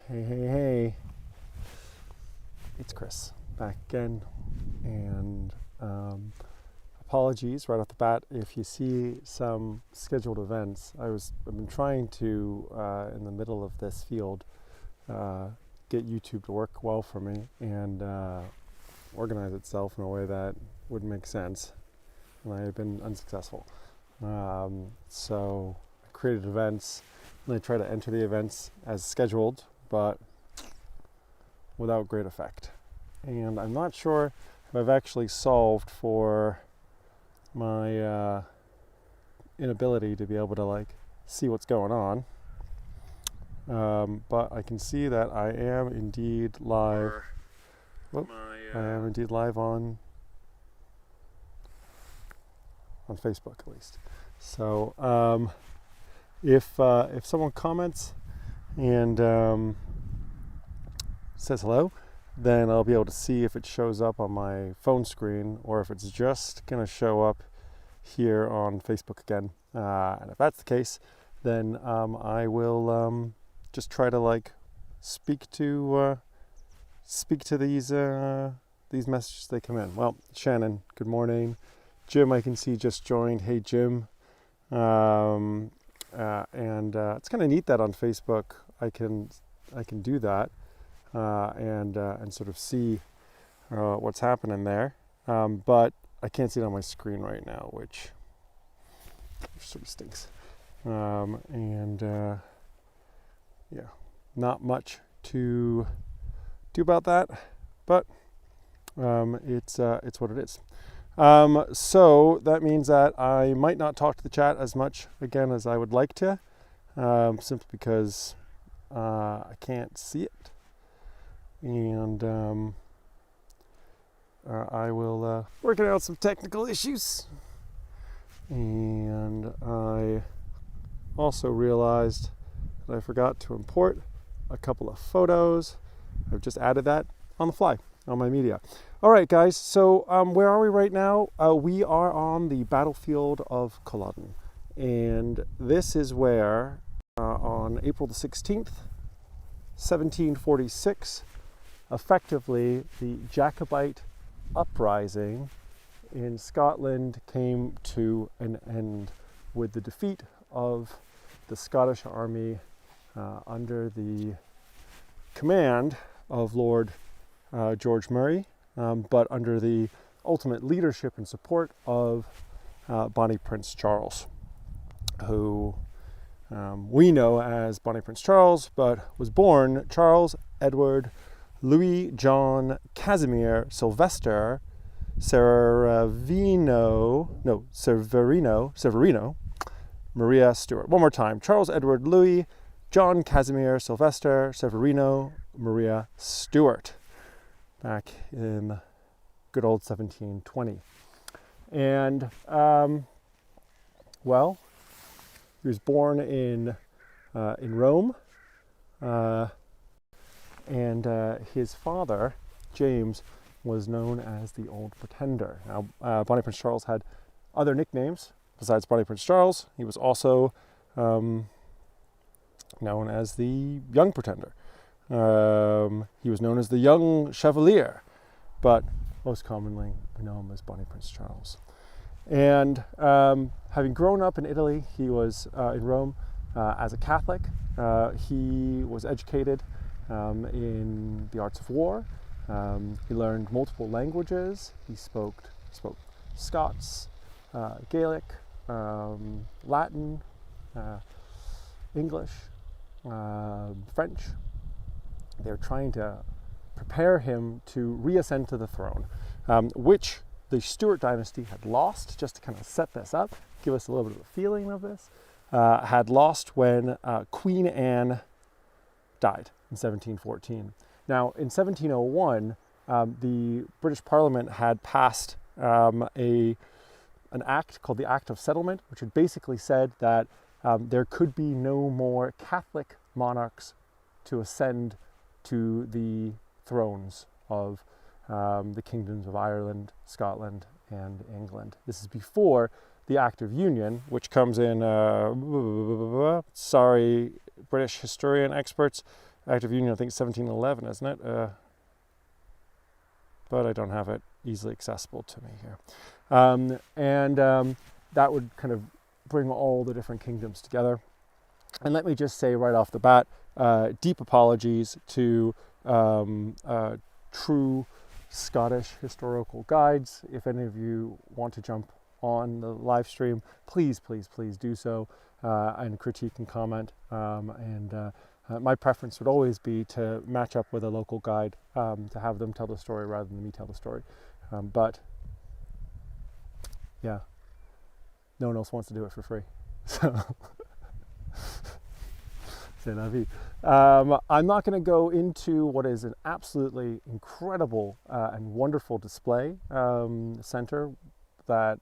Hey, it's Chris back again, and apologies right off the bat if you see some scheduled events. I've been trying to, in the middle of this field, get YouTube to work well for me and organize itself in a way that would make sense, and I have been unsuccessful. So I created events, and I try to enter the events as scheduled, but without great effect. And I'm not sure if I've actually solved for my inability to be able to see what's going on. But I can see that I am indeed live. I am indeed live on Facebook, at least. So if someone comments and says hello, then I'll be able to see if it shows up on my phone screen or if it's just going to show up here on Facebook again. And if that's the case, then I will just try to speak to these messages they come in. Well, Shannon, good morning. Jim, I can see just joined. Hey, Jim. And it's kind of neat that on Facebook I can do that and sort of see what's happening there. But I can't see it on my screen right now, which sort of stinks. Yeah, not much to do about that, but it's what it is. So that means that I might not talk to the chat as much again as I would like to, simply because I can't see it. And I will working out some technical issues. And I also realized that I forgot to import a couple of photos. I've just added that on the fly on my media. All right, guys, so where are we right now? We are on the battlefield of Cullodon. And this is where, on April the 16th, 1746, effectively the Jacobite uprising in Scotland came to an end with the defeat of the Scottish army under the command of Lord George Murray, but under the ultimate leadership and support of Bonnie Prince Charles, who we know as Bonnie Prince Charles, but was born Charles Edward Louis John Casimir Sylvester Severino Maria Stuart. One more time. Charles Edward Louis John Casimir Sylvester Severino Maria Stuart, back in good old 1720. And, well, he was born in Rome, and his father, James, was known as the Old Pretender. Now, Bonnie Prince Charles had other nicknames besides Bonnie Prince Charles. He was also known as the Young Pretender. He was known as the Young Chevalier, but most commonly we know him as Bonnie Prince Charles. And having grown up in Italy, he was in Rome as a Catholic. He was educated in the arts of war. He learned multiple languages. He spoke Scots, Gaelic, Latin, English, French. They're trying to prepare him to reascend to the throne, which the Stuart dynasty had lost. Just to kind of set this up, give us a little bit of a feeling of this, had lost when Queen Anne died in 1714. Now, in 1701, the British Parliament had passed an act called the Act of Settlement, which had basically said that there could be no more Catholic monarchs to ascend to the thrones of the kingdoms of Ireland, Scotland, and England. This is before the Act of Union, which comes in, sorry, British historian experts, Act of Union, I think 1711, isn't it? But I don't have it easily accessible to me here. That would kind of bring all the different kingdoms together. And let me just say right off the bat, deep apologies to true Scottish historical guides. If any of you want to jump on the live stream, please do so, and critique and comment. My preference would always be to match up with a local guide, to have them tell the story rather than me tell the story. But yeah, no one else wants to do it for free. So c'est la vie. I'm not going to go into what is an absolutely incredible and wonderful display center that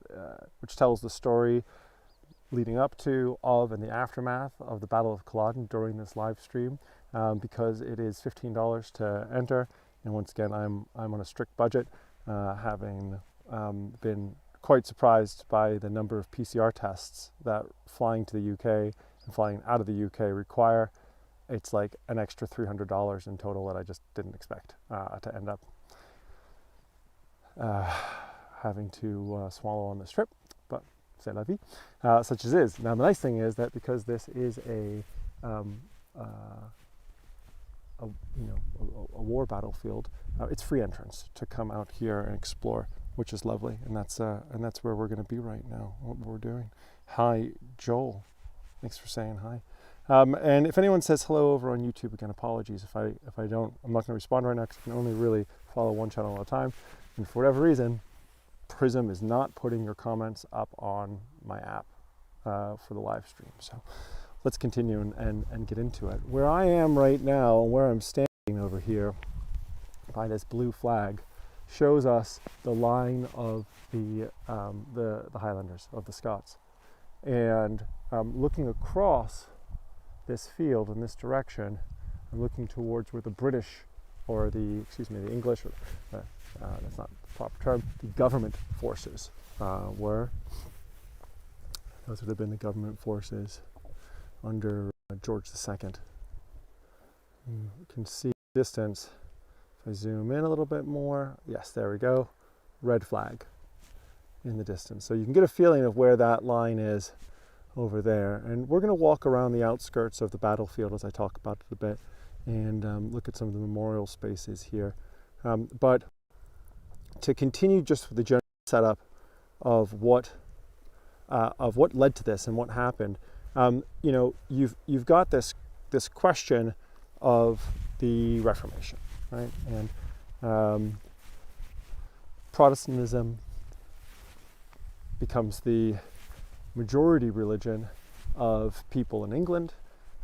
which tells the story leading up to, of, and the aftermath of the Battle of Cullodon during this live stream, because it is $15 to enter. And once again, I'm on a strict budget, having been quite surprised by the number of PCR tests that flying to the UK and flying out of the UK require. It's like an extra $300 in total that I just didn't expect to end up having to swallow on this trip, but c'est la vie, such as is. Now the nice thing is that because this is a war battlefield, it's free entrance to come out here and explore, which is lovely, and that's where we're going to be right now. What we're doing. Hi, Joel. Thanks for saying hi. And if anyone says hello over on YouTube, again, apologies if I don't. I'm not going to respond right now because I can only really follow one channel at a time, and for whatever reason, Prism is not putting your comments up on my app for the live stream. So let's continue and get into it. Where I am right now, where I'm standing over here by this blue flag, shows us the line of the Highlanders, of the Scots. And looking across this field in this direction, I'm looking towards where the British, or the English, or that's not the proper term, the government forces were. Those would have been the government forces under George II. You can see the distance. If I zoom in a little bit more, yes, there we go, red flag in the distance. So you can get a feeling of where that line is over there. And we're going to walk around the outskirts of the battlefield as I talk about it a bit, and look at some of the memorial spaces here. But to continue just with the general setup of what led to this and what happened, you've got this question of the Reformation, right? And Protestantism becomes the majority religion of people in England,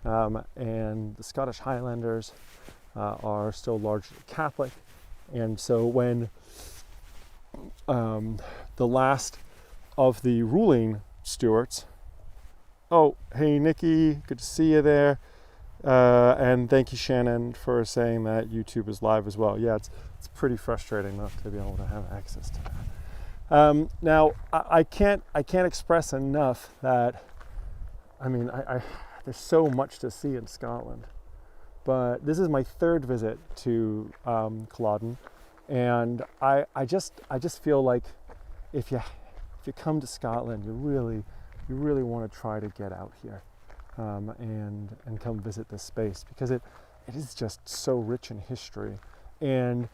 and the Scottish Highlanders are still largely Catholic. And so when the last of the ruling Stuarts, oh, hey Nikki, good to see you there, and thank you Shannon for saying that YouTube is live as well. Yeah, it's pretty frustrating not to be able to have access to that. Now I can't express enough that, I there's so much to see in Scotland, but this is my third visit to Cullodon, and I just feel like if you come to Scotland, you really want to try to get out here and come visit this space, because it is just so rich in history. And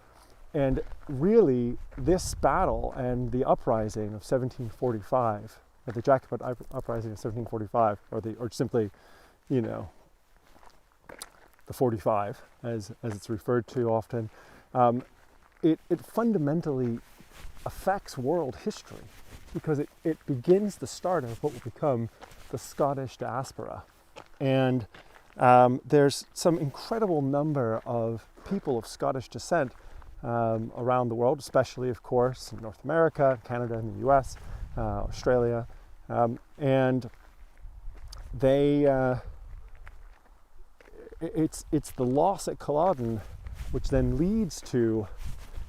really, this battle and the uprising of 1745, the Jacobite uprising of 1745, or simply, the 45, as it's referred to often, it fundamentally affects world history, because it begins the start of what will become the Scottish diaspora. And there's some incredible number of people of Scottish descent around the world, especially, of course, in North America, Canada, and the US, Australia, and they it's the loss at Cullodon which then leads to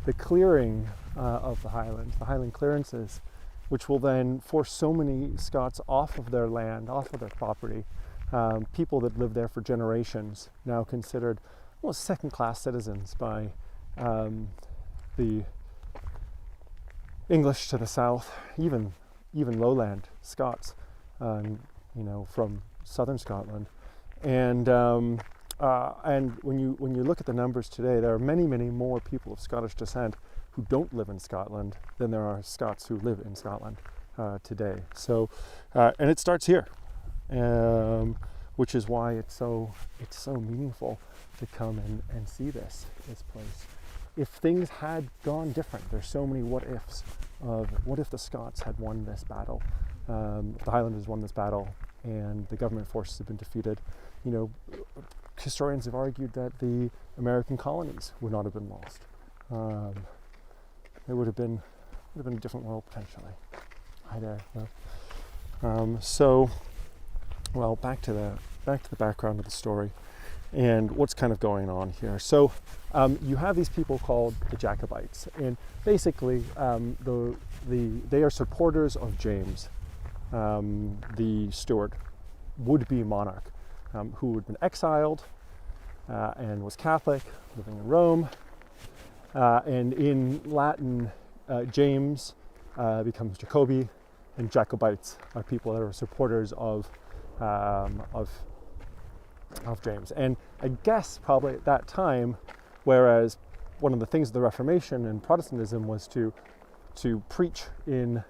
the clearing of the Highlands, the Highland clearances, which will then force so many Scots off of their land, off of their property. People that lived there for generations, now considered almost second-class citizens by the English to the south, even lowland Scots, from southern Scotland, and when you look at the numbers today, there are many more people of Scottish descent who don't live in Scotland than there are Scots who live in Scotland today. So, and it starts here, which is why it's so meaningful to come and see this place. If things had gone different, there's so many what ifs of what if the Scots had won this battle, if the Highlanders won this battle, and the government forces have been defeated. Historians have argued that the American colonies would not have been lost. It would have been a different world potentially. Hi there. Back to the background of the story and what's kind of going on here. So you have these people called the Jacobites, and basically they are supporters of James, the Stuart, would-be monarch, who had been exiled and was Catholic, living in Rome, and in Latin, James becomes Jacobi, and Jacobites are people that are supporters of James. And I guess probably at that time, whereas one of the things of the Reformation and Protestantism was to preach in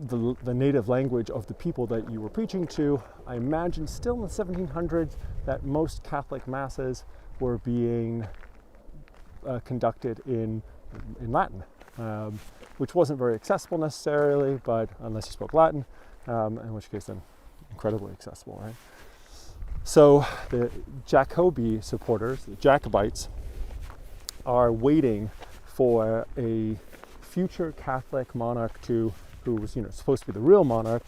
the native language of the people that you were preaching to, I imagine still in the 1700s that most Catholic masses were being conducted in Latin, which wasn't very accessible necessarily, but unless you spoke Latin, in which case then incredibly accessible, right? So the Jacobi supporters, the Jacobites, are waiting for a future Catholic monarch who was supposed to be the real monarch,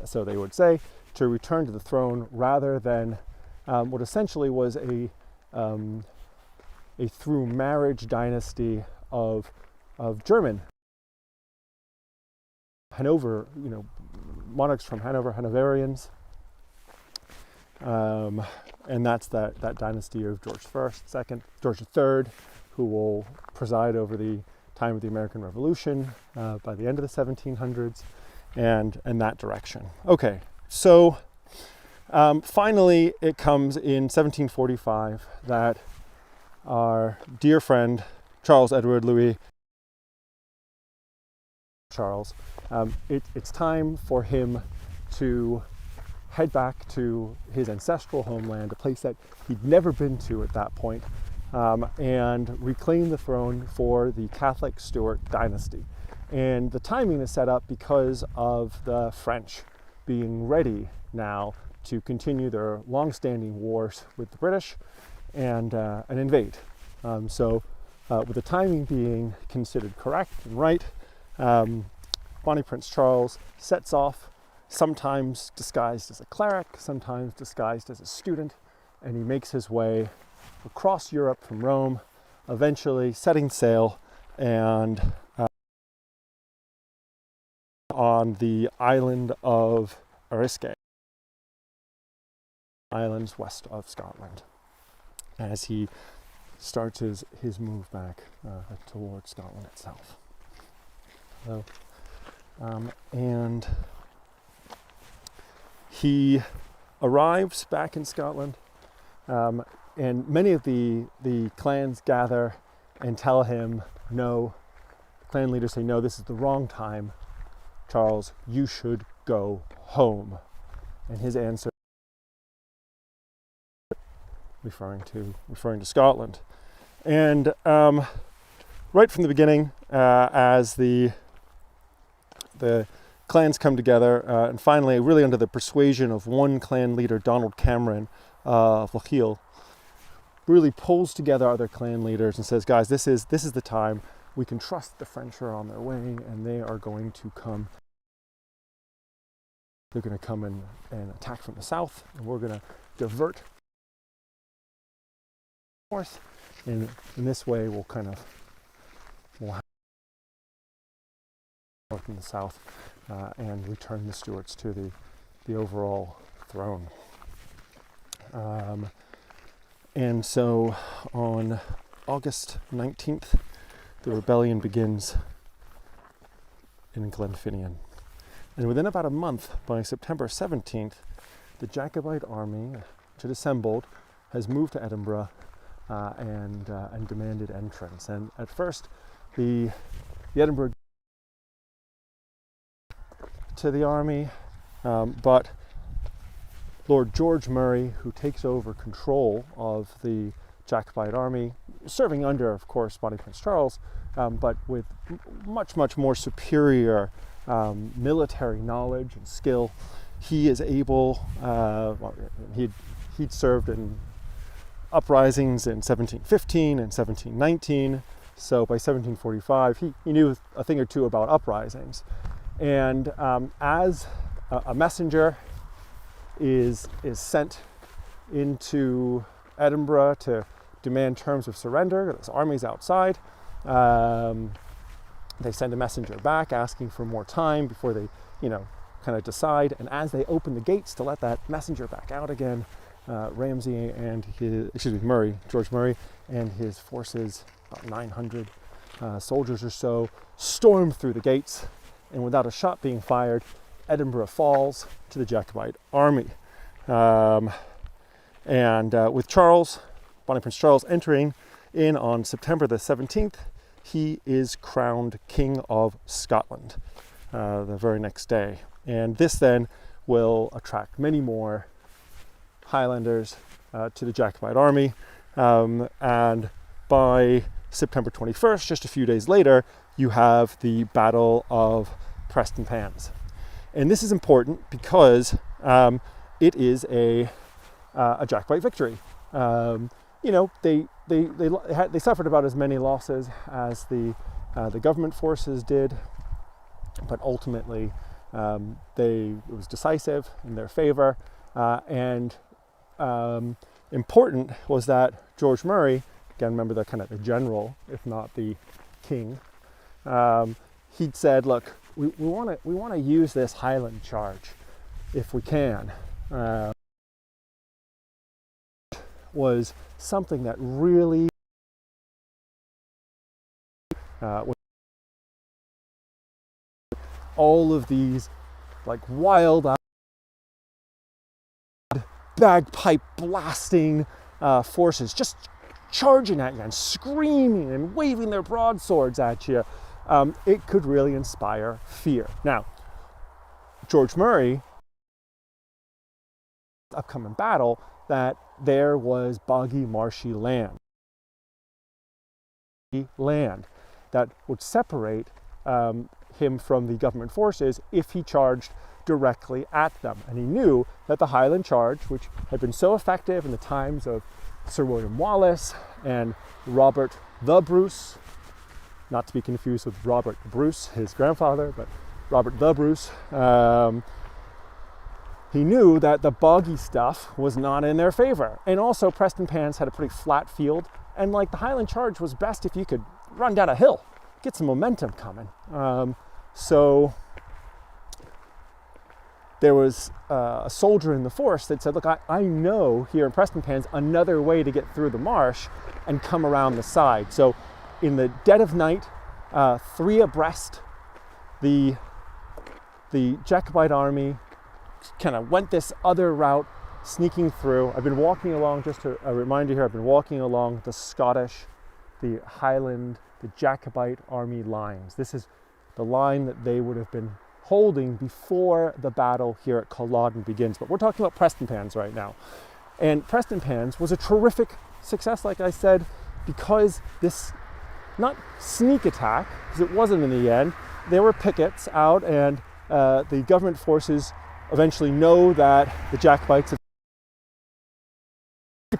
so they would say, to return to the throne rather than what essentially was a through marriage dynasty of German Hanover, monarchs from Hanover, Hanoverians, and that's that dynasty of George III, who will preside over the time of the American Revolution by the end of the 1700s, and that direction. Okay, so finally it comes in 1745 that our dear friend Charles Edward Louis Charles, it's time for him to head back to his ancestral homeland, a place that he'd never been to at that point, and reclaim the throne for the Catholic Stuart dynasty. And the timing is set up because of the French being ready now to continue their long-standing wars with the British and invade. So with the timing being considered correct and right, Bonnie Prince Charles sets off, sometimes disguised as a cleric, sometimes disguised as a student, and he makes his way across Europe from Rome, eventually setting sail and on the island of Eriskay, islands west of Scotland, as he starts his move back towards Scotland itself. So, and he arrives back in Scotland, and many of the clans gather and tell him, no, clan leaders say, no, this is the wrong time, Charles, you should go home. And his answer, referring to Scotland. And right from the beginning, as the clans come together, and finally, really under the persuasion of one clan leader, Donald Cameron of Lochiel, really pulls together other clan leaders and says, guys, this is the time. We can trust the French are on their way, and they are going to come. They're going to come and attack from the south, and we're going to divert north. And in this way, we'll have north and the south, and return the Stuarts to the overall throne. And so on August 19th, the rebellion begins in Glenfinnan. And within about a month, by September 17th, the Jacobite army, which had assembled, has moved to Edinburgh and demanded entrance. And at first, the Edinburgh to the army, but Lord George Murray, who takes over control of the Jacobite army, serving under, of course, Bonnie Prince Charles, but with much, much more superior military knowledge and skill, he is able, he'd served in uprisings in 1715 and 1719, so by 1745 he knew a thing or two about uprisings. And as a messenger is sent into Edinburgh to demand terms of surrender, this army's outside, they send a messenger back asking for more time before they, kind of decide. And as they open the gates to let that messenger back out again, George Murray and his forces, about 900 soldiers or so, storm through the gates, and without a shot being fired, Edinburgh falls to the Jacobite army. With Charles, Bonnie Prince Charles, entering in on September the 17th, he is crowned King of Scotland the very next day. And this then will attract many more Highlanders to the Jacobite army. And by September 21st, just a few days later, you have the Battle of Preston Pans. And this is important because it is a Jacobite victory. They suffered about as many losses as the government forces did, but ultimately it was decisive in their favor. And important was that George Murray, again, remember the general, if not the king, he'd said, look, we want to use this Highland Charge if we can. Was something that really all of these wild bagpipe blasting forces just charging at you and screaming and waving their broadswords at you. It could really inspire fear. Now, George Murray, upcoming battle, that there was boggy, marshy land that would separate him from the government forces if he charged directly at them. And he knew that the Highland Charge, which had been so effective in the times of Sir William Wallace and Robert the Bruce, not to be confused with Robert Bruce, his grandfather, but Robert the Bruce, he knew that the boggy stuff was not in their favor. And also Preston Pans had a pretty flat field, and the Highland Charge was best if you could run down a hill, get some momentum coming. So there was a soldier in the force that said, look, I know here in Preston Pans another way to get through the marsh and come around the side. So in the dead of night, three abreast, the Jacobite army kind of went this other route, sneaking through. I've been walking along, just to remind you here, I've been walking along the Scottish, the Highland, the Jacobite army lines. This is the line that they would have been holding before the battle here at Cullodon begins. But we're talking about Preston Pans right now. And Preston Pans was a terrific success, like I said, because this, not sneak attack, because it wasn't in the end, there were pickets out, and the government forces eventually know that the Jacobites have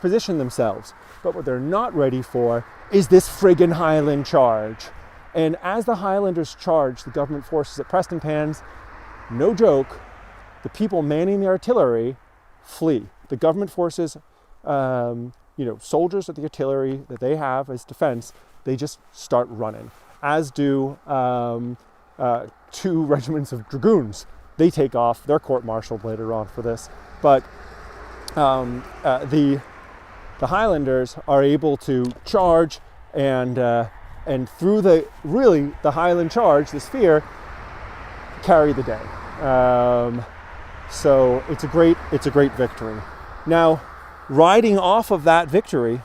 positioned themselves. But what they're not ready for is this friggin' Highland Charge. And as the Highlanders charge the government forces at Preston Pans, no joke, the people manning the artillery flee. The government forces, soldiers of the artillery that they have as defense, they just start running, as do 2 regiments of dragoons. They take off. They're court-martialed later on for this. But the the Highlanders are able to charge and through the Highland Charge, the spear, carry the day. So it's a great victory. Now, riding off of that victory,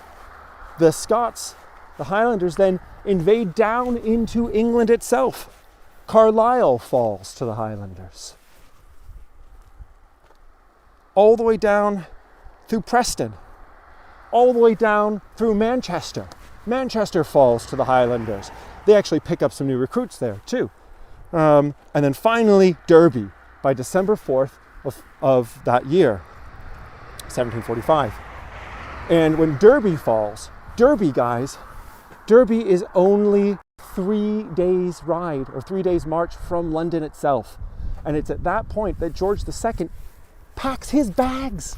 the Scots, the Highlanders, then invade down into England itself. Carlisle falls to the Highlanders. All the way down through Preston, all the way down through Manchester. Manchester falls to the Highlanders. They actually pick up some new recruits there too. And then finally Derby by December 4th of that year, 1745. And when Derby falls, Derby is only 3 days ride or 3 days march from London itself. And it's at that point that George II packs his bags.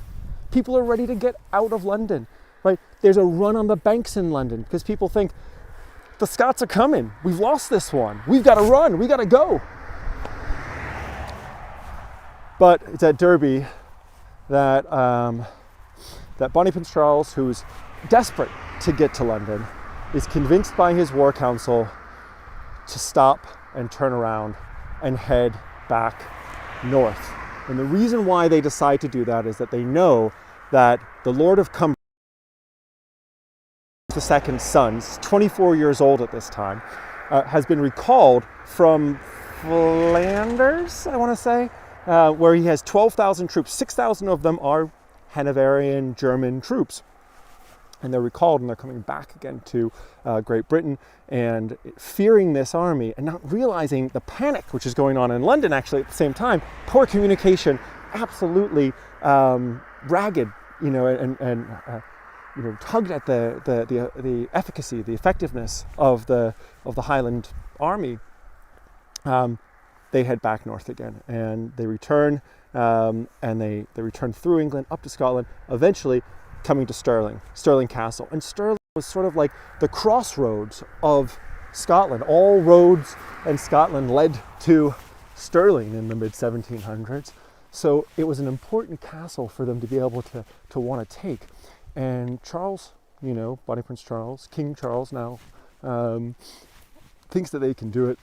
People are ready to get out of London, right? There's a run on the banks in London because people think the Scots are coming. We've lost this one. We've got to run. We got to go. But it's at Derby that Bonnie Prince Charles, who's desperate to get to London, is convinced by his war council to stop and turn around and head back north. And the reason why they decide to do that is that they know that the Lord of Cumberland, II's son, 24 years old at this time, has been recalled from Flanders, I want to say, where he has 12,000 troops. 6,000 of them are Hanoverian German troops. And they're recalled and they're coming back again to Great Britain, and fearing this army and not realizing the panic which is going on in London actually at the same time. Poor communication, absolutely ragged, and tugged at the efficacy, the effectiveness of the Highland army. They head back north again, and they return, and they return through England up to Scotland, eventually coming to Stirling Castle. And Stirling was sort of like the crossroads of Scotland. All roads in Scotland led to Stirling in the mid-1700s. So it was an important castle for them to be able to want to take. And Charles, Bonnie Prince Charles, King Charles now, thinks that they can do it.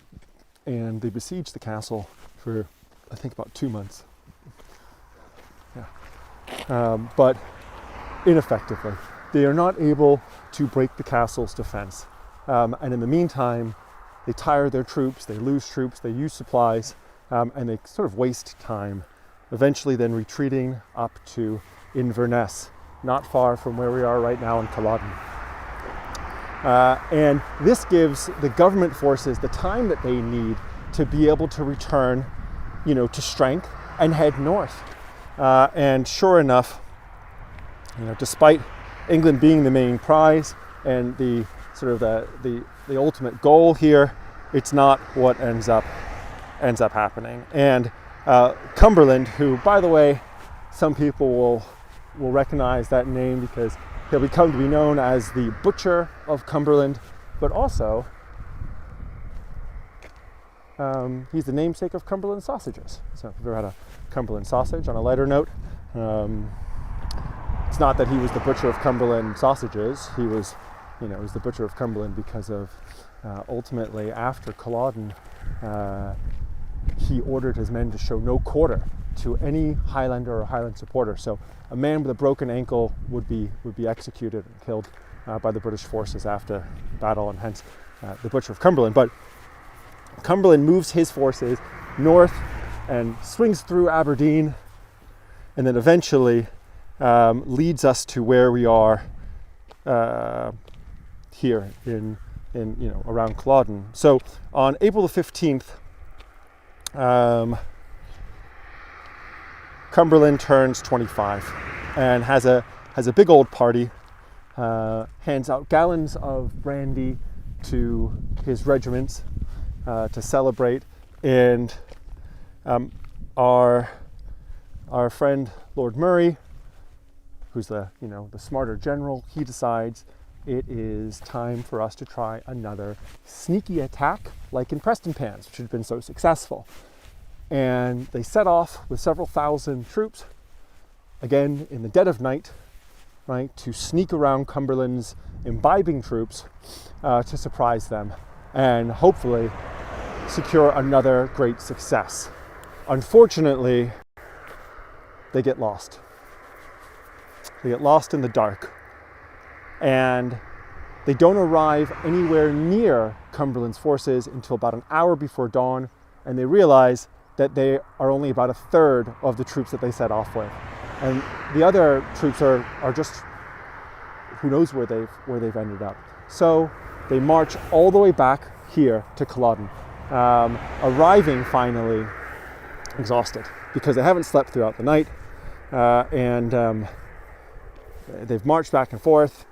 And they besiege the castle for, I think, about 2 months. Yeah. But ineffectively. They are not able to break the castle's defense. And in the meantime, they tire their troops, they lose troops, they use supplies, and they sort of waste time. Eventually then retreating up to Inverness, not far from where we are right now in Cullodon. And this gives the government forces the time that they need to be able to return, to strength and head north. And sure enough, despite England being the main prize and the sort of the ultimate goal here, it's not what ends up happening. And Cumberland, who, by the way, some people will recognize that name because he'll become to be known as the Butcher of Cumberland, but also he's the namesake of Cumberland sausages. So if you've ever had a Cumberland sausage, on a lighter note, it's not that he was the Butcher of Cumberland sausages. He was, he was the Butcher of Cumberland because of ultimately after Cullodon, he ordered his men to show no quarter to any Highlander or Highland supporter. So a man with a broken ankle would be executed and killed by the British forces after battle, and hence the Butcher of Cumberland. But Cumberland moves his forces north and swings through Aberdeen, and then eventually leads us to where we are here in around Cullodon. So on April the 15th, Cumberland turns 25 and has a big old party, hands out gallons of brandy to his regiments to celebrate, and our friend Lord Murray, who's the smarter general, he decides it is time for us to try another sneaky attack like in Preston Pans, which had been so successful. And they set off with several thousand troops, again in the dead of night, right, to sneak around Cumberland's imbibing troops to surprise them and hopefully secure another great success. Unfortunately, they get lost. They get lost in the dark, and they don't arrive anywhere near Cumberland's forces until about an hour before dawn, and they realize that they are only about a third of the troops that they set off with. And the other troops are just, who knows where they've ended up. So they march all the way back here to Cullodon, arriving finally exhausted because they haven't slept throughout the night, and they've marched back and forth.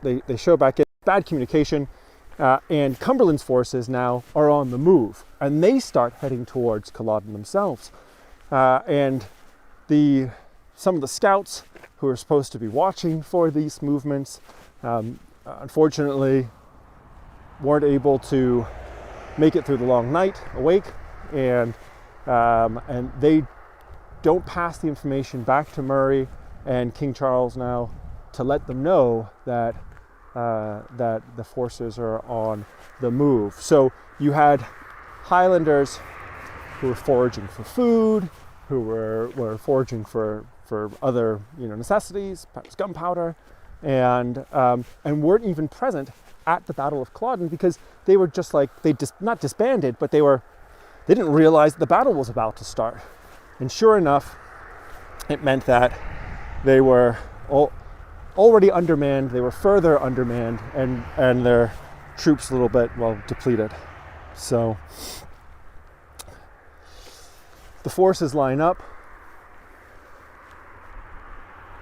They show back in, bad communication, and Cumberland's forces now are on the move, and they start heading towards Cullodon themselves. And some of the scouts who are supposed to be watching for these movements, unfortunately, weren't able to make it through the long night awake, and they don't pass the information back to Murray and King Charles now to let them know that the forces are on the move. So you had Highlanders who were foraging for food, who were foraging for other necessities, perhaps gunpowder, and weren't even present at the Battle of Cullodon because they were just like, not disbanded, but they didn't realize the battle was about to start. And sure enough, it meant that they were already undermanned, they were further undermanned, and their troops a little bit, depleted. So the forces line up.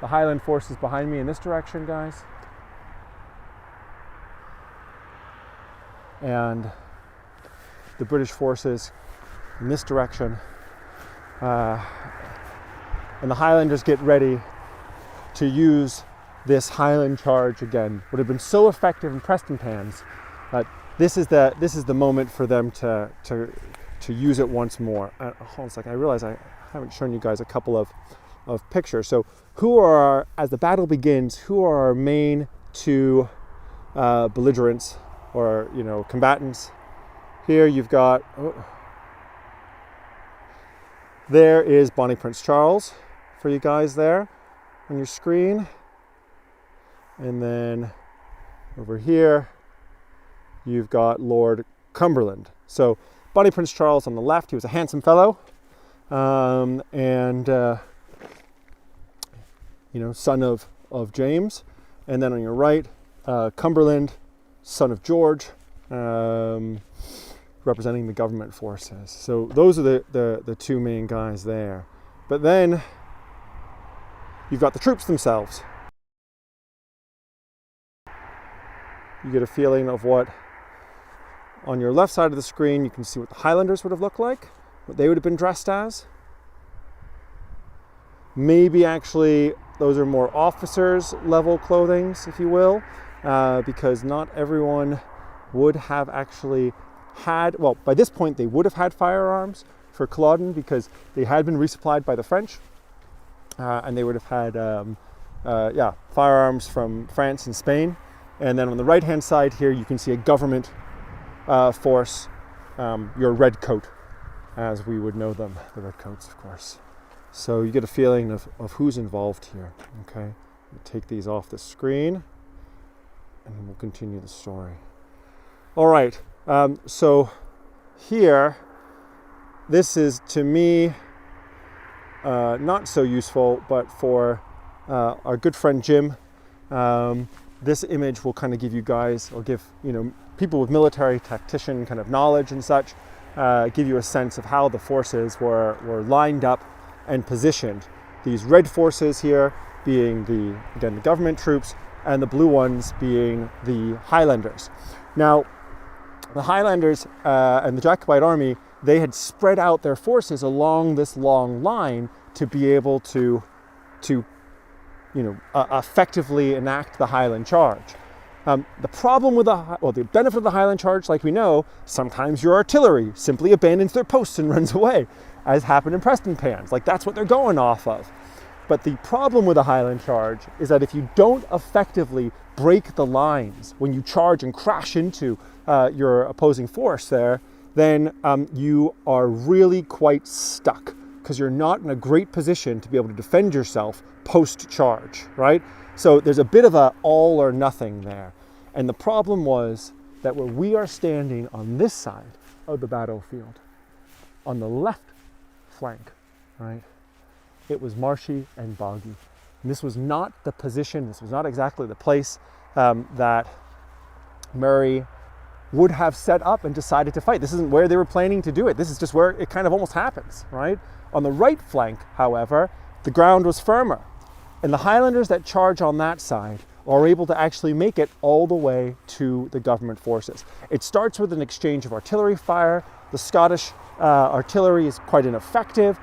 The Highland forces behind me in this direction, guys. And the British forces in this direction. And the Highlanders get ready to use this Highland Charge again. Would have been so effective in Preston pans that this is the moment for them to use it once more. Hold on a second. I realize I haven't shown you guys a couple of pictures. So as the battle begins, who are our main two belligerents or combatants? Here you've got, there is Bonnie Prince Charles for you guys there on your screen. And then over here, you've got Lord Cumberland. So Bonnie Prince Charles on the left, he was a handsome fellow, son of James. And then on your right, Cumberland, son of George, representing the government forces. So those are the two main guys there. But then you've got the troops themselves. You get a feeling of what, on your left side of the screen, you can see what the Highlanders would have looked like, what they would have been dressed as. Maybe actually those are more officers level clothings, if you will, because not everyone would have actually had, by this point they would have had firearms for Cullodon because they had been resupplied by the French, and they would have had firearms from France and Spain. And then on the right hand side here you can see a government force, your red coat, as we would know them, the red coats, of course. So you get a feeling of who's involved here. Okay, we'll take these off the screen and then we'll continue the story. All right, so here, this is to me not so useful, but for our good friend Jim, this image will kind of give you guys, or give people with military tactician kind of knowledge and such, give you a sense of how the forces were lined up and positioned. These red forces here being the government troops, and the blue ones being the Highlanders. Now, the Highlanders and the Jacobite army, they had spread out their forces along this long line to be able to effectively enact the Highland Charge. The problem with the benefit of the Highland Charge, like we know, sometimes your artillery simply abandons their posts and runs away, as happened in Preston pans. Like, that's what they're going off of. But the problem with a Highland Charge is that if you don't effectively break the lines when you charge and crash into your opposing force there, then you are really quite stuck because you're not in a great position to be able to defend yourself post-charge, right? So there's a bit of a all or nothing there. And the problem was that where we are standing on this side of the battlefield, on the left flank, right, it was marshy and boggy. And this was not the position, this was not exactly the place that Murray would have set up and decided to fight. This isn't where they were planning to do it. This is just where it kind of almost happens, right? On the right flank, however, the ground was firmer. And the Highlanders that charge on that side are able to actually make it all the way to the government forces. It starts with an exchange of artillery fire. The Scottish artillery is quite ineffective.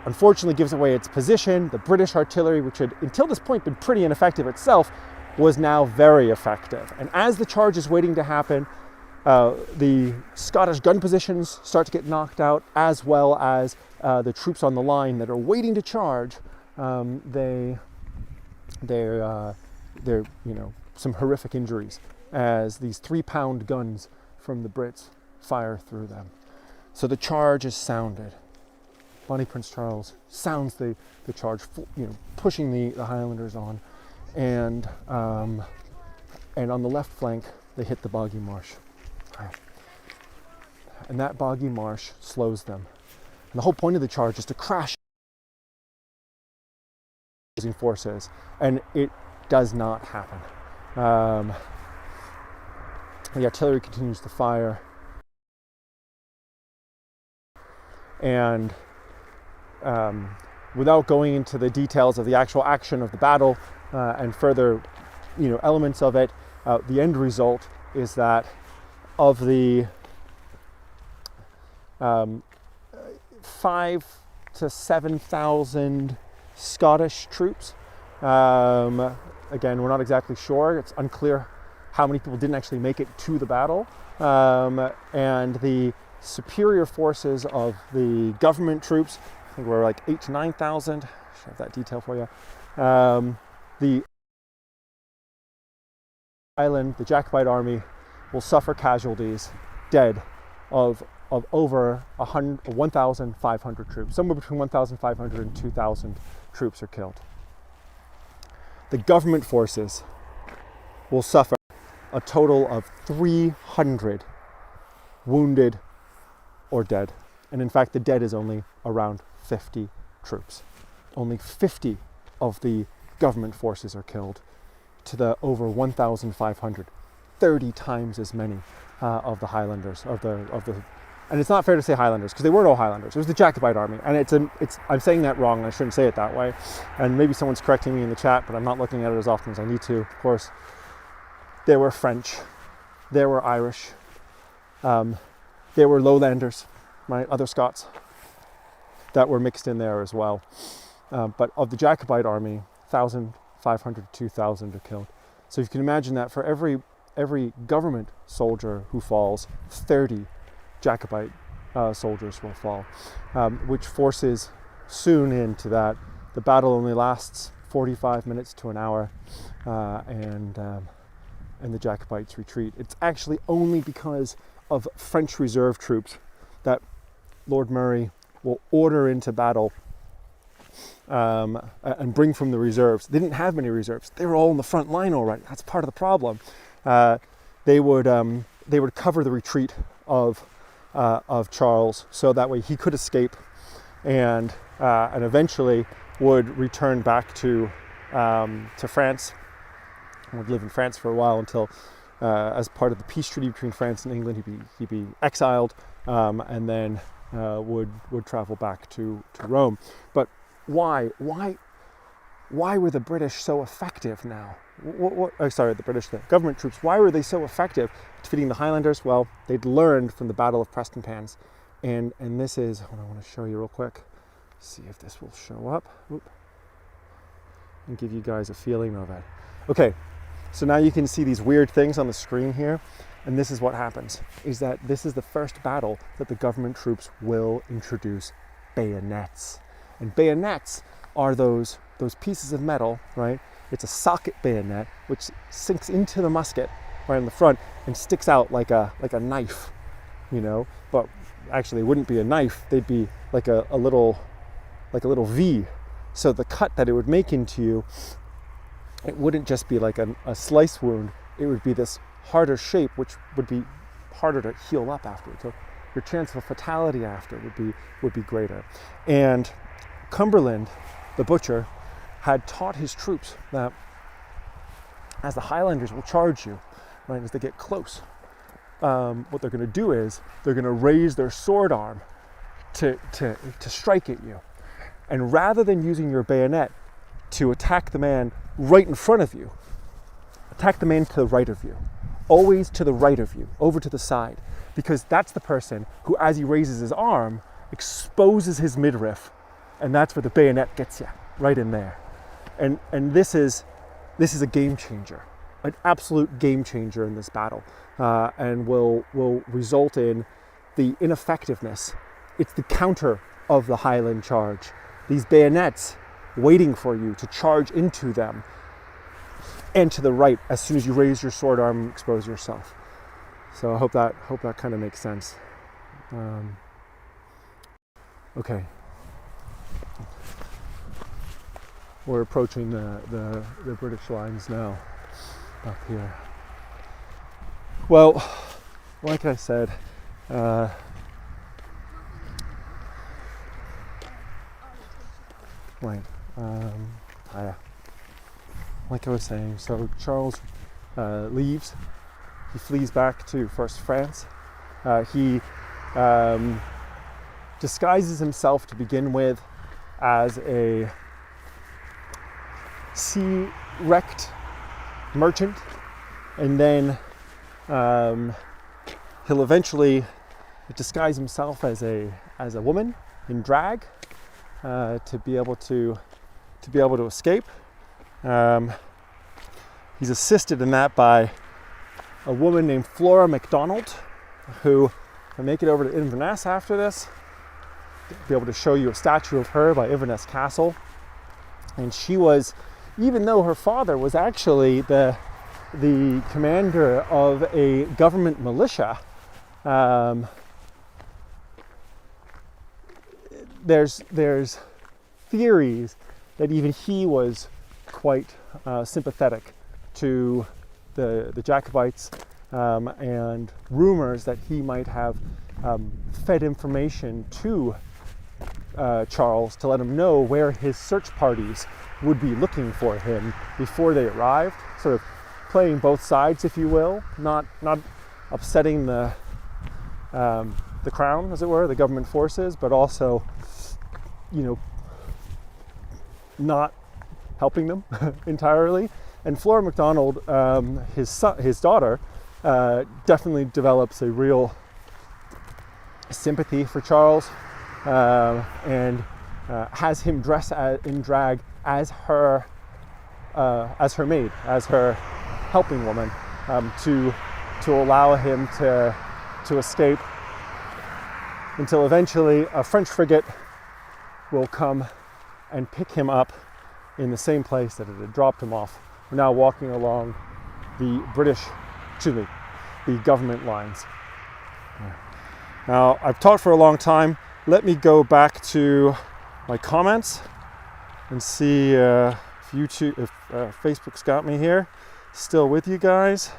Unfortunately gives away its position. The British artillery, which had until this point been pretty ineffective itself, was now very effective. And as the charge is waiting to happen, the Scottish gun positions start to get knocked out, as well as the troops on the line that are waiting to charge. They're some horrific injuries as these 3-pound guns from the Brits fire through them. So the charge is sounded. Bonnie Prince Charles sounds the charge, pushing the Highlanders on, and on the left flank they hit the boggy marsh, and that boggy marsh slows them. And the whole point of the charge is to crash forces, and it does not happen. The artillery continues to fire, and without going into the details of the actual action of the battle and further, elements of it, the end result is that of the 5,000 to 7,000 Scottish troops. Again, we're not exactly sure. It's unclear how many people didn't actually make it to the battle. And the superior forces of the government troops, I think we're like 8,000 to 9,000. I should have that detail for you. The Highland, the Jacobite army, will suffer casualties, dead, of over 1,500 troops. Somewhere between 1,500 and 2,000 troops are killed. The government forces will suffer a total of 300 wounded or dead. And in fact, the dead is only around 50 troops. Only 50 of the government forces are killed to the over 1,500, 30 times as many of the Highlanders, and it's not fair to say Highlanders because they weren't all Highlanders. It was the Jacobite army, and I'm saying that wrong, and I shouldn't say it that way. And maybe someone's correcting me in the chat, but I'm not looking at it as often as I need to. Of course, there were French, there were Irish, there were Lowlanders, right? Other Scots that were mixed in there as well. But of the Jacobite army, 1,500 to 2,000 are killed. So you can imagine that for every government soldier who falls, 30 Jacobite soldiers will fall, which forces soon into that the battle only lasts 45 minutes to an hour, and the Jacobites retreat. It's actually only because of French reserve troops that Lord Murray will order into battle and bring from the reserves. They didn't have many reserves. They were all in the front line already. That's part of the problem. They would cover the retreat of Charles, so that way he could escape, and eventually would return back to France. Would live in France for a while until, as part of the peace treaty between France and England, he'd be exiled, and then would travel back to Rome. But why were the British so effective now? The government troops, why were they so effective defeating the Highlanders? Well, they'd learned from the Battle of Preston Pans, and this is what I want to show you real quick. See if this will show up. And give you guys a feeling of it. Okay, so now you can see these weird things on the screen here, and this is what happens, is that this is the first battle that the government troops will introduce bayonets. And bayonets are those pieces of metal, right? It's a socket bayonet which sinks into the musket right in the front and sticks out like a knife, but actually it wouldn't be a knife, they'd be like a little V. So the cut that it would make into you, it wouldn't just be like a slice wound, it would be this harder shape which would be harder to heal up afterwards. So your chance of a fatality after would be greater. And Cumberland, the butcher, had taught his troops that as the Highlanders will charge you, right, as they get close, what they're going to do is they're going to raise their sword arm to strike at you. And rather than using your bayonet to attack the man right in front of you, attack the man to the right of you. Always to the right of you, over to the side. Because that's the person who, as he raises his arm, exposes his midriff. And that's where the bayonet gets you, right in there. And this is a game changer, an absolute game changer in this battle, and will result in the ineffectiveness. It's the counter of the Highland Charge. These bayonets waiting for you to charge into them, and to the right as soon as you raise your sword arm and expose yourself. So I hope that kind of makes sense. Okay. We're approaching the British lines now, up here. Well, like I said, like I was saying, so Charles leaves. He flees back to first France. He disguises himself to begin with as a sea-wrecked merchant, and then he'll eventually disguise himself as a woman in drag to be able to escape. He's assisted in that by a woman named Flora MacDonald, who, if I make it over to Inverness after this, I'll be able to show you a statue of her by Inverness Castle. And she was, even though her father was actually the commander of a government militia, there's theories that even he was quite sympathetic to the Jacobites, and rumors that he might have fed information to Charles to let him know where his search parties would be looking for him before they arrived, sort of playing both sides, if you will, not upsetting the crown, as it were, the government forces, but also, not helping them entirely. And Flora MacDonald, his daughter, definitely develops a real sympathy for Charles, and has him dress in drag as her maid, as her helping woman, to allow him to escape, until eventually a French frigate will come and pick him up in the same place that it had dropped him off. We're now walking along the government lines. Now, I've talked for a long time. Let me go back to my comments and see if Facebook's got me here. Still with you guys.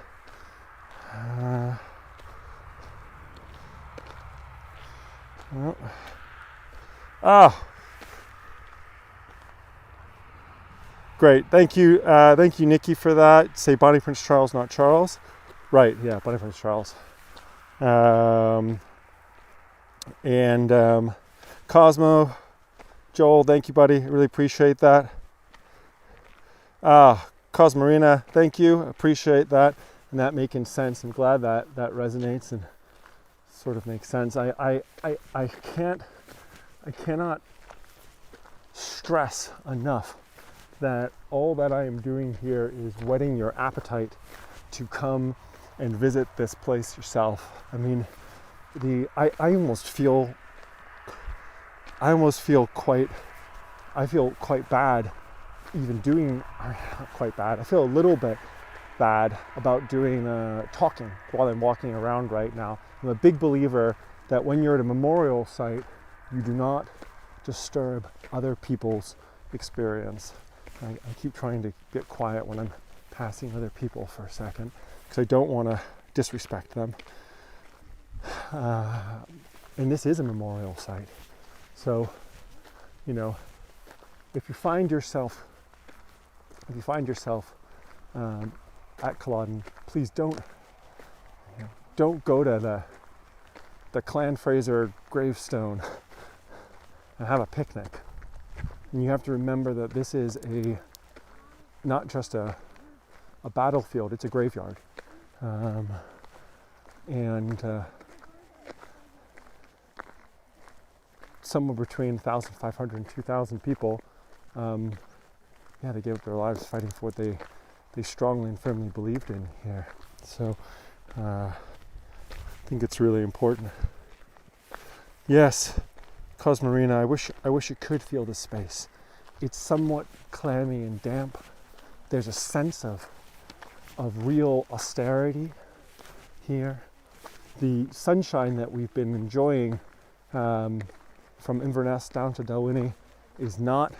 Great, thank you, Nikki, for that. Say Bonnie Prince Charles, not Charles. Right, yeah, Bonnie Prince Charles. And Cosmo, Joel, thank you, buddy. I really appreciate that. Cosmarina, thank you. Appreciate that, and that making sense. I'm glad that resonates and sort of makes sense. I cannot stress enough that all that I am doing here is whetting your appetite to come and visit this place yourself. I mean, I almost feel quite I feel quite bad even doing, not quite bad, I feel a little bit bad about doing talking while I'm walking around right now. I'm a big believer that when you're at a memorial site, you do not disturb other people's experience. I keep trying to get quiet when I'm passing other people for a second because I don't want to disrespect them. And this is a memorial site. So, you know, if you find yourself at Cullodon, please don't go to the Clan Fraser gravestone and have a picnic. And you have to remember that this is not just a battlefield, it's a graveyard. And somewhere between 1,500 and 2,000 people, they gave up their lives fighting for what they strongly and firmly believed in here. So I think it's really important. Yes, Cosmarina, I wish you could feel the space. It's somewhat clammy and damp. There's a sense of real austerity here. The sunshine that we've been enjoying from Inverness down to Dalwhinnie is not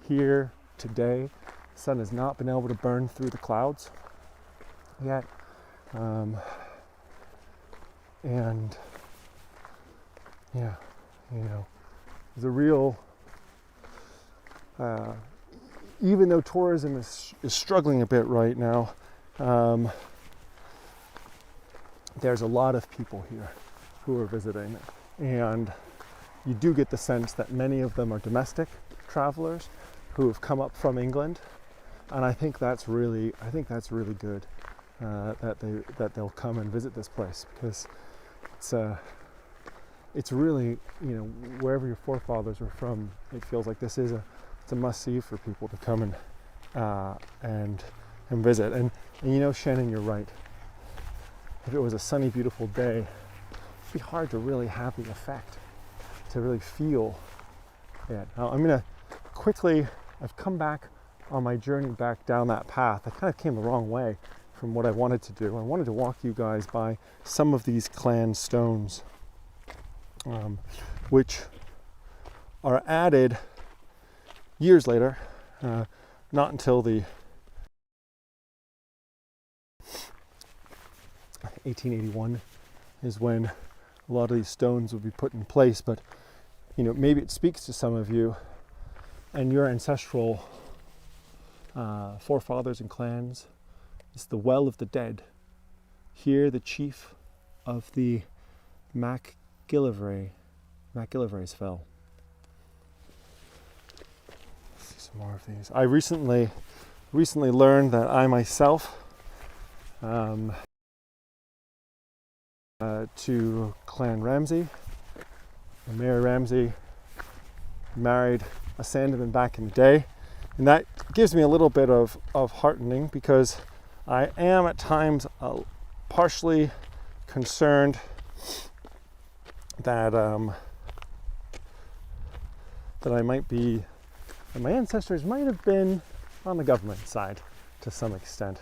here today. The sun has not been able to burn through the clouds yet. And yeah, you know, there's a real, even though tourism is struggling a bit right now, there's a lot of people here who are visiting, and you do get the sense that many of them are domestic travelers who have come up from England, and I think that's really good that they'll come and visit this place, because it's really, you know, wherever your forefathers were from, it feels like this is it's a must-see for people to come and visit. And you know, Shannon, you're right. If it was a sunny, beautiful day, it'd be hard to really have the effect, to really feel it. Now, I'm gonna quickly, I've come back on my journey back down that path. I kind of came the wrong way from what I wanted to do. I wanted to walk you guys by some of these clan stones, which are added years later, not until the 1881 is when a lot of these stones would be put in place. But you know, maybe it speaks to some of you and your ancestral forefathers and clans. It's the Well of the Dead. Here the chief of the MacGillivrays fell. Let's see some more of these. I recently learned that I myself to Clan Ramsay. And Mary Ramsay married a Sandeman back in the day, and that gives me a little bit of heartening, because I am at times partially concerned that that my ancestors might have been on the government side to some extent.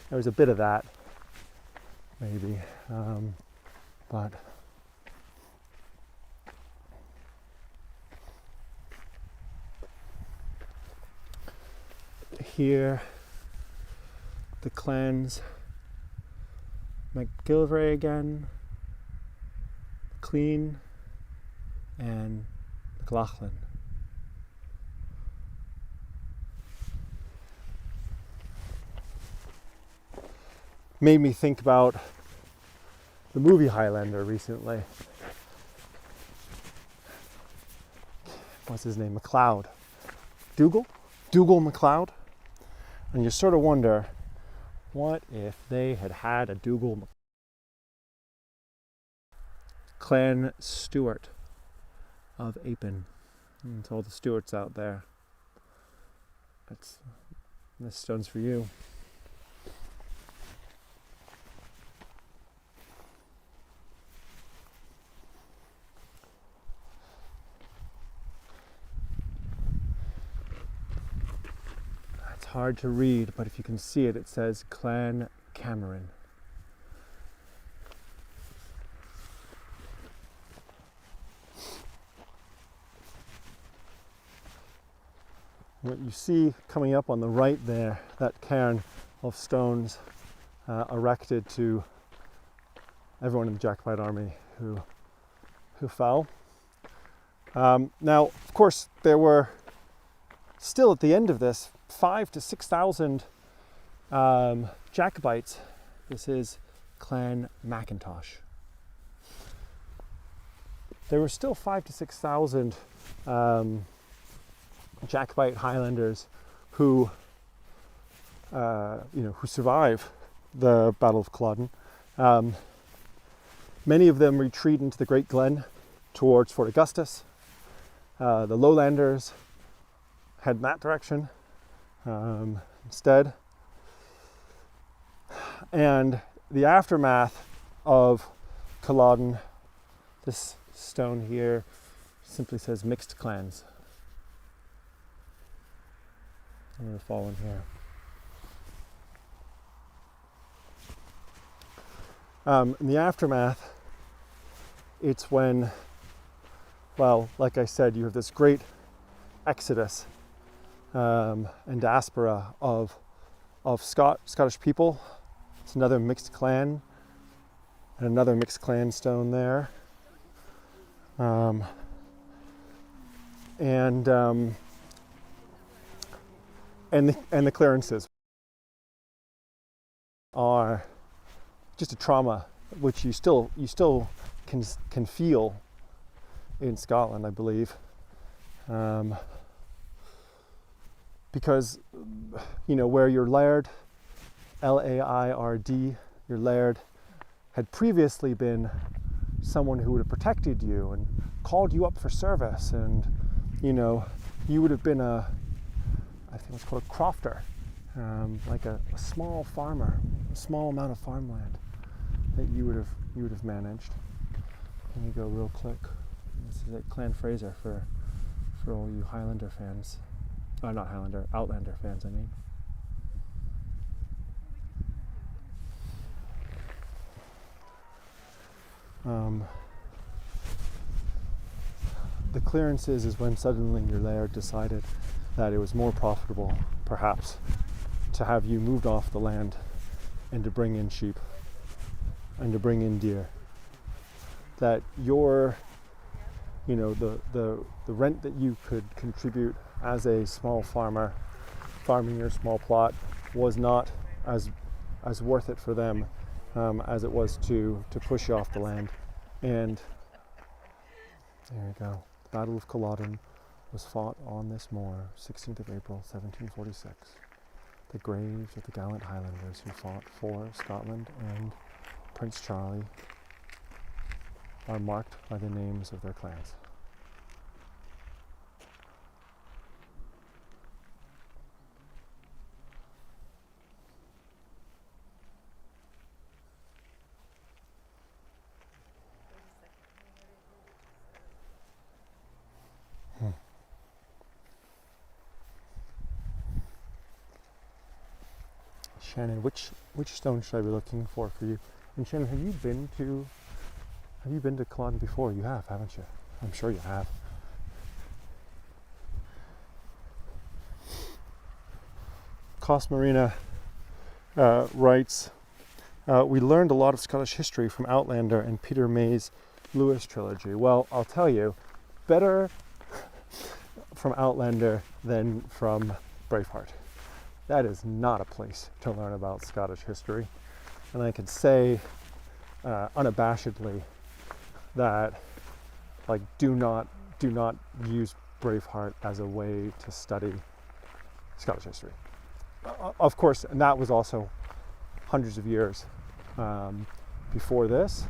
There was a bit of that, maybe, but here the clans MacGillivray again, McLean, and McLaughlin. Made me think about the movie Highlander recently. What's his name? MacLeod. Dougal MacLeod. And you sort of wonder, what if they had a Dougal Clan Stewart of Appin? And to all the Stewarts out there, this stone's for you. hard to read, but if you can see it, it says Clan Cameron. What you see coming up on the right there, that cairn of stones erected to everyone in the Jacobite army who fell. Now, of course, there were still at the end of this 5,000 to 6,000 Jacobites. This is Clan Macintosh. There were still 5,000 to 6,000 Jacobite Highlanders who survive the Battle of Cullodon. Many of them retreat into the Great Glen towards Fort Augustus. The Lowlanders head in that direction instead. And the aftermath of Cullodon, this stone here simply says mixed clans. I'm going to fall in here. In the aftermath, it's when, well, like I said, you have this great exodus and diaspora of Scottish people. It's another mixed clan, and another mixed clan stone there. And the clearances are just a trauma which you still can feel in Scotland, I believe, because where your laird, Laird, your laird, had previously been someone who would have protected you and called you up for service, and you would have been I think what's called a crofter, like a small farmer, a small amount of farmland that you would have managed. Let me go real quick. This is at Clan Fraser for all you Highlander fans. Not Highlander, Outlander fans, I mean. The clearances is when suddenly your laird decided that it was more profitable, perhaps, to have you moved off the land and to bring in sheep and to bring in deer. That your, the rent that you could contribute as a small farmer, farming your small plot, was not as worth it for them as it was to push you off the land. And there you go. The Battle of Cullodon was fought on this moor, 16th of April, 1746. The graves of the gallant Highlanders who fought for Scotland and Prince Charlie are marked by the names of their clans. Shannon, which stone should I be looking for you? And Shannon, have you been to Cullodon before? You have, haven't you? I'm sure you have. Cos Marina writes, we learned a lot of Scottish history from Outlander and Peter May's Lewis trilogy. Well, I'll tell you, better from Outlander than from Braveheart. That is not a place to learn about Scottish history. And I can say unabashedly that, do not use Braveheart as a way to study Scottish history. Of course, and that was also hundreds of years before this,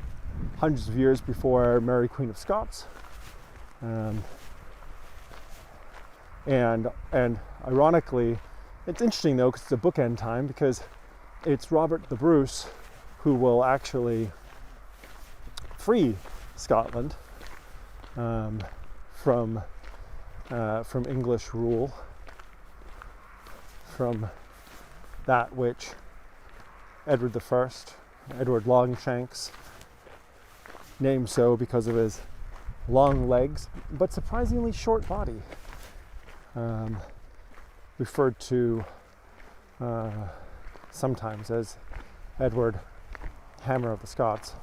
hundreds of years before Mary Queen of Scots, and ironically, it's interesting though, because it's a bookend time, because it's Robert the Bruce who will actually free Scotland from English rule from that which Edward Longshanks, named so because of his long legs but surprisingly short body, referred to sometimes as Edward Hammer of the Scots.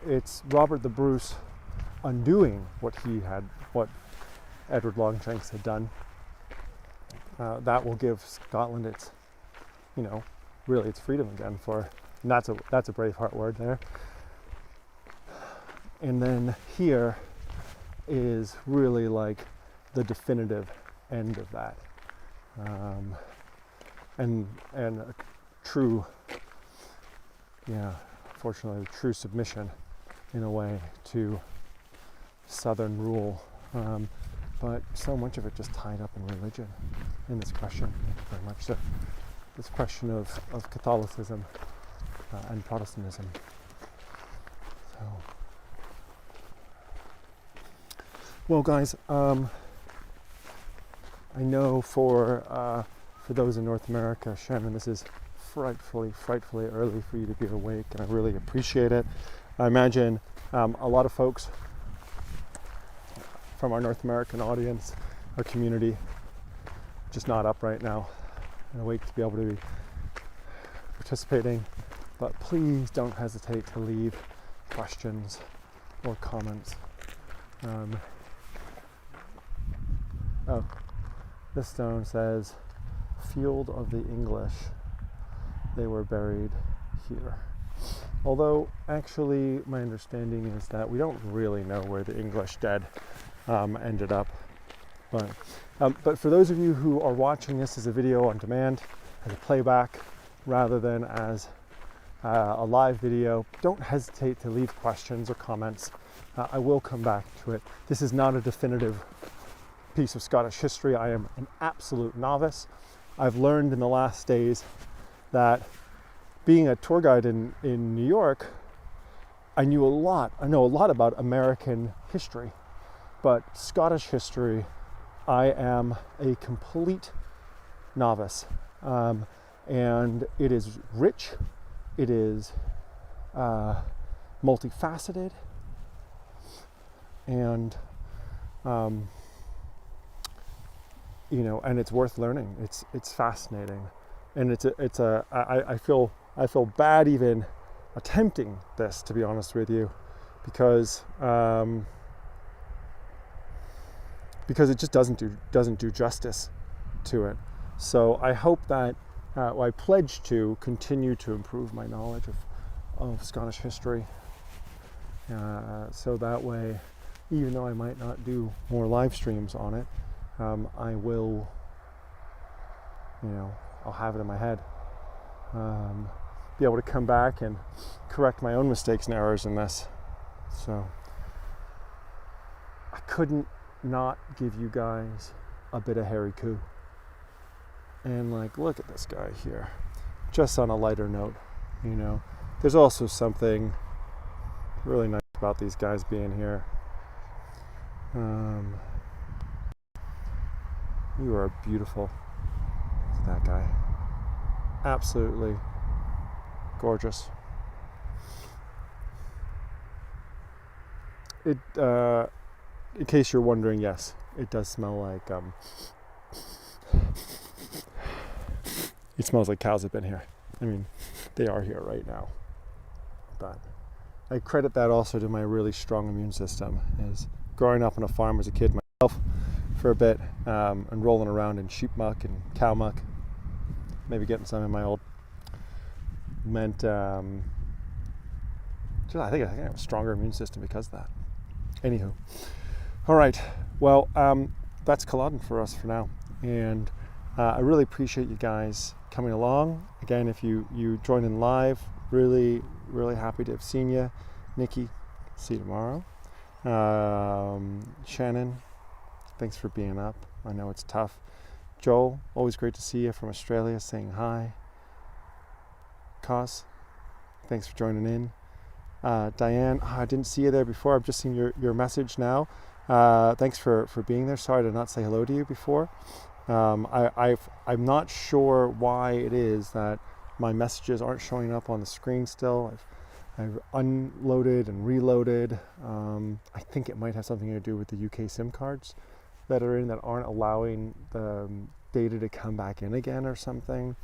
It's Robert the Bruce undoing what Edward Longshanks had done. That will give Scotland its, really its freedom again. And that's a Braveheart word there. And then here is really like the definitive end of that, and a true, fortunately, true submission in a way to Southern rule, but so much of it just tied up in religion in this question, very much so. This question of Catholicism and Protestantism. So, well, guys, I know for those in North America, Shannon, this is frightfully early for you to be awake, and I really appreciate it. I imagine a lot of folks from our North American audience, our community, just not up right now and awake to be able to be participating. But please don't hesitate to leave questions or comments. This stone says, "Field of the English, they were buried here." Although, actually, my understanding is that we don't really know where the English dead ended up. But for those of you who are watching this as a video on demand, as a playback, rather than as a live video, don't hesitate to leave questions or comments. I will come back to it. This is not a definitive piece of Scottish history. I am an absolute novice. I've learned in the last days that being a tour guide in New York, I know a lot about American history, but Scottish history, I am a complete novice. And it is rich, it is multifaceted, and and it's worth learning. It's fascinating, and I feel bad even attempting this, to be honest with you, because it just doesn't do justice to it. So I hope that I pledge to continue to improve my knowledge of Scottish history, so that way, even though I might not do more live streams on it, I will, I'll have it in my head, be able to come back and correct my own mistakes and errors in this. So I couldn't not give you guys a bit of Harry Coo. And look at this guy here. Just on a lighter note, there's also something really nice about these guys being here. You are beautiful. Look at that guy. Absolutely gorgeous. It, in case you're wondering, yes, it does smell like, it smells like cows have been here. I mean, they are here right now. But I credit that also to my really strong immune system, is growing up on a farm as a kid myself for a bit, and rolling around in sheep muck and cow muck, maybe getting some in my old, meant, I think I have a stronger immune system because of that. Anywho, all right, well, that's Cullodon for us for now, and I really appreciate you guys coming along. Again, if you join in live, really happy to have seen you. Nikki, see you tomorrow. Shannon, thanks for being up. I know it's tough. Joel, always great to see you from Australia, saying hi. Cos, thanks for joining in. Diane, I didn't see you there before. I've just seen your message now. Thanks for being there. Sorry to not say hello to you before. I'm not sure why it is that my messages aren't showing up on the screen still. I've unloaded and reloaded. I think it might have something to do with the UK SIM cards that are in that aren't allowing the data to come back in again or something.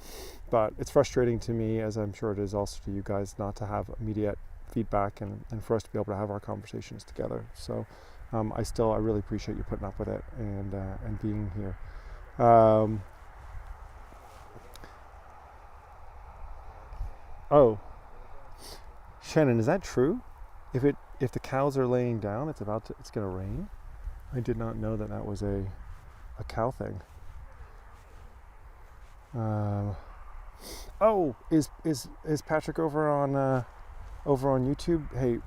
But it's frustrating to me, as I'm sure it is also to you guys, not to have immediate feedback and for us to be able to have our conversations together. So I really appreciate you putting up with it and being here. Oh, Shannon, is that true? If the cows are laying down, it's going to rain? I did not know that was a cow thing. Oh, is Patrick over on YouTube? Hey,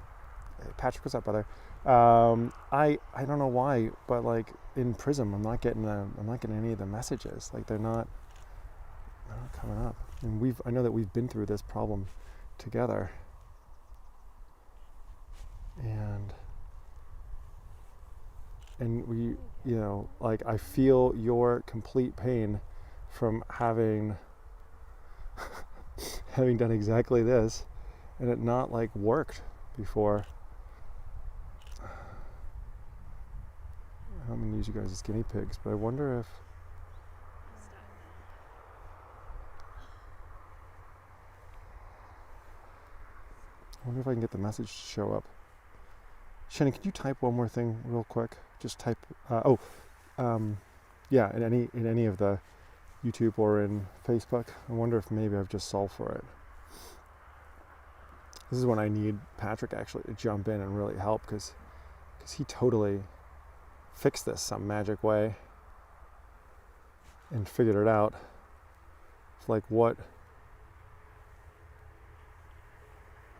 Patrick, what's up, brother? I don't know why, but like in Prism, I'm not getting any of the messages. Like they're not coming up. And I know that we've been through this problem together. And we, like I feel your complete pain from having done exactly this and it not like worked before. I'm gonna use you guys as guinea pigs, but I wonder if I can get the message to show up. Shannon, can you type one more thing real quick? Just type. Yeah, in any of the YouTube or in Facebook. I wonder if maybe I've just solved for it. This is when I need Patrick actually to jump in and really help because he totally fixed this some magic way and figured it out. It's like what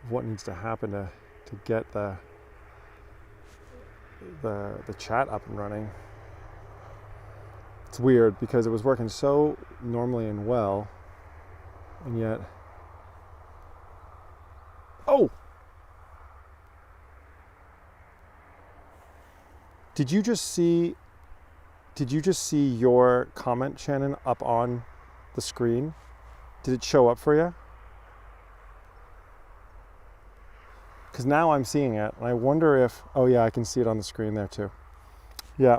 needs to happen to get the chat up and running. It's weird because it was working so normally and well, and yet Did you just see your comment, Shannon, up on the screen? Did it show up for you? Because now I'm seeing it, and I wonder if, oh yeah, I can see it on the screen there too. Yeah.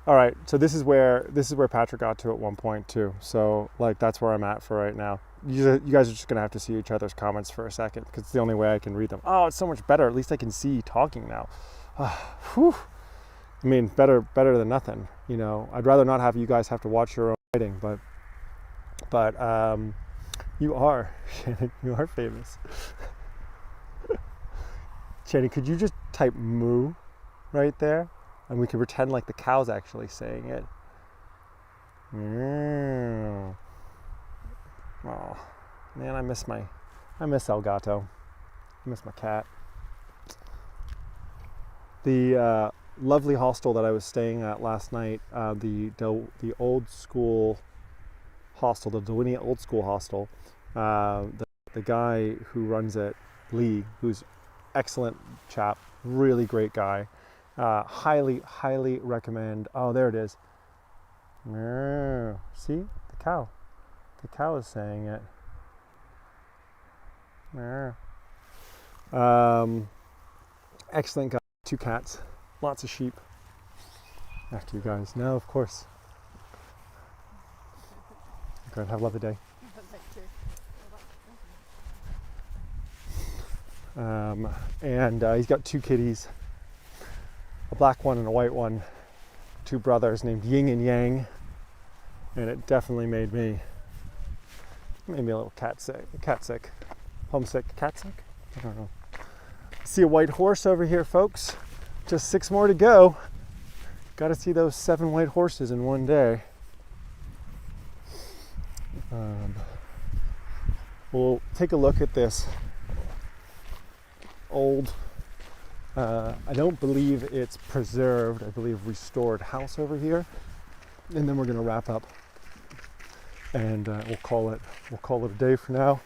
All right, so this is where Patrick got to at one point too. So like that's where I'm at for right now. You guys are just gonna have to see each other's comments for a second because it's the only way I can read them. Oh, it's so much better. At least I can see talking now. Whew. I mean, better than nothing. I'd rather not have you guys have to watch your own writing, but you are, Shannon, you are famous. Shannon, could you just type moo right there? And we can pretend like the cow's actually saying it. Oh, man, I miss Elgato. I miss my cat. The lovely hostel that I was staying at last night, the old school hostel, the Dewinia Old School Hostel, the guy who runs it, Lee, who's excellent chap, really great guy, highly recommend. Oh, there it is. See, the cow is saying it. Excellent guy. 2 cats, lots of sheep. After you guys. No, of course. Okay, have a lovely day. And he's got 2 kitties, a black one and a white one, 2 brothers named Yin and Yang, and it definitely made me a little homesick, cat sick. I don't know. See a white horse over here, folks. Just 6 more to go. Got to see those 7 white horses in one day. We'll take a look at this old, I don't believe it's preserved, I believe restored house over here. And then we're going to wrap up and we'll call it a day for now.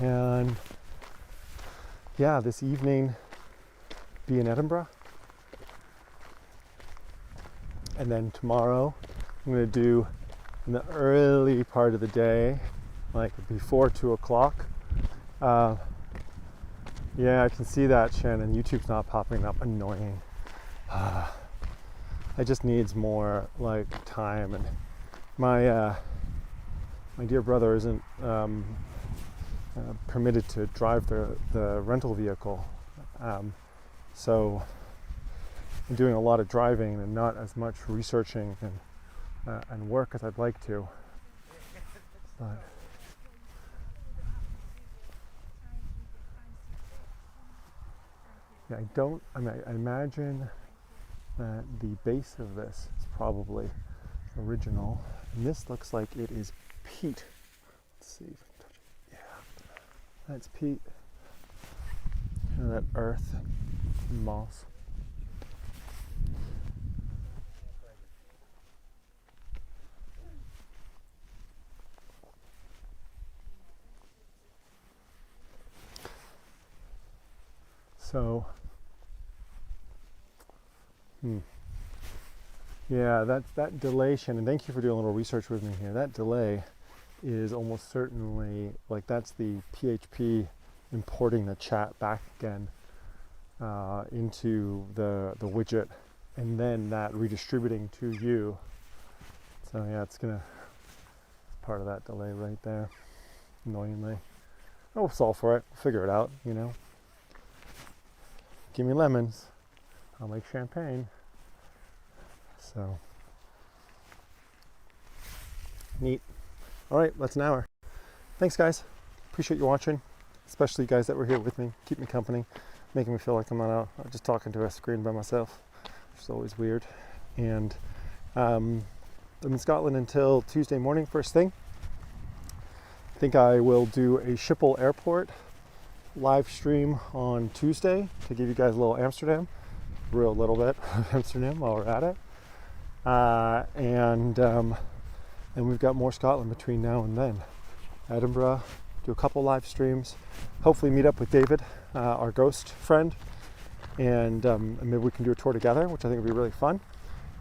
And yeah, this evening be in Edinburgh. And then tomorrow I'm going to do in the early part of the day, like before 2 o'clock. Yeah, I can see that, Shannon. YouTube's not popping up. Annoying. I just needs more like time, and my dear brother isn't permitted to drive the rental vehicle, so I'm doing a lot of driving and not as much researching and work as I'd like to. But yeah, I imagine that the base of this is probably original, and this looks like it is peat. Let's see if I can touch it. Yeah, that's peat. You know, that earth and moss. So, yeah, that delay, Shannon, thank you for doing a little research with me here. That delay is almost certainly, like, that's the PHP importing the chat back again into the widget, and then that redistributing to you. So yeah, it's part of that delay right there, annoyingly. Oh, we'll solve for it, we'll figure it out, you know. Give me lemons, I'll make champagne. So, neat. All right, that's an hour. Thanks, guys. Appreciate you watching, especially you guys that were here with me. Keep me company, making me feel like I'm not out just talking to a screen by myself, which is always weird. And I'm in Scotland until Tuesday morning, first thing. I think I will do a Schiphol Airport live stream on Tuesday to give you guys a little Amsterdam, real little bit of Amsterdam while we're at it. And we've got more Scotland between now and then. Edinburgh, do a couple live streams, hopefully meet up with David, our ghost friend, and maybe we can do a tour together, which I think would be really fun.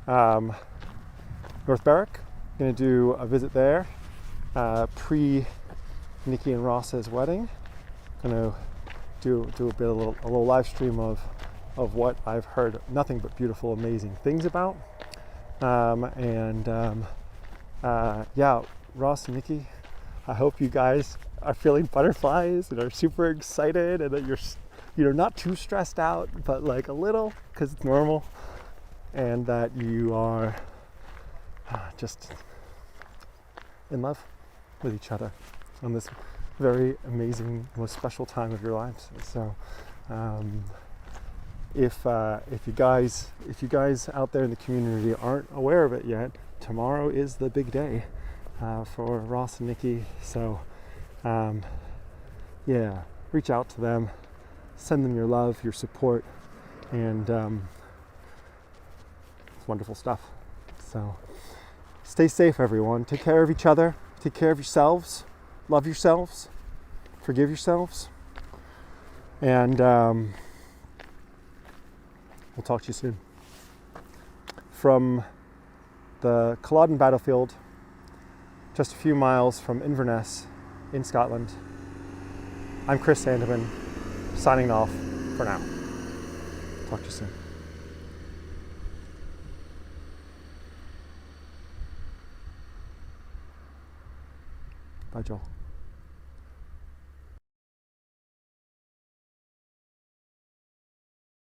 North Berwick, gonna do a visit there, pre Nikki and Ross's wedding. Gonna do a little live stream of what I've heard nothing but beautiful, amazing things about. Yeah, Ross and Nikki, I hope you guys are feeling butterflies and are super excited, and that you're not too stressed out, but like a little, because it's normal, and that you are just in love with each other on this very amazing, most special time of your lives. So if you guys out there in the community aren't aware of it yet, tomorrow is the big day for Ross and Nikki. So yeah, reach out to them, send them your love, your support, and it's wonderful stuff. So stay safe, everyone. Take care of each other, take care of yourselves, love yourselves, forgive yourselves, and we'll talk to you soon. From the Cullodon Battlefield, just a few miles from Inverness in Scotland, I'm Chris Sandeman, signing off for now. Talk to you soon. Bye, Joel.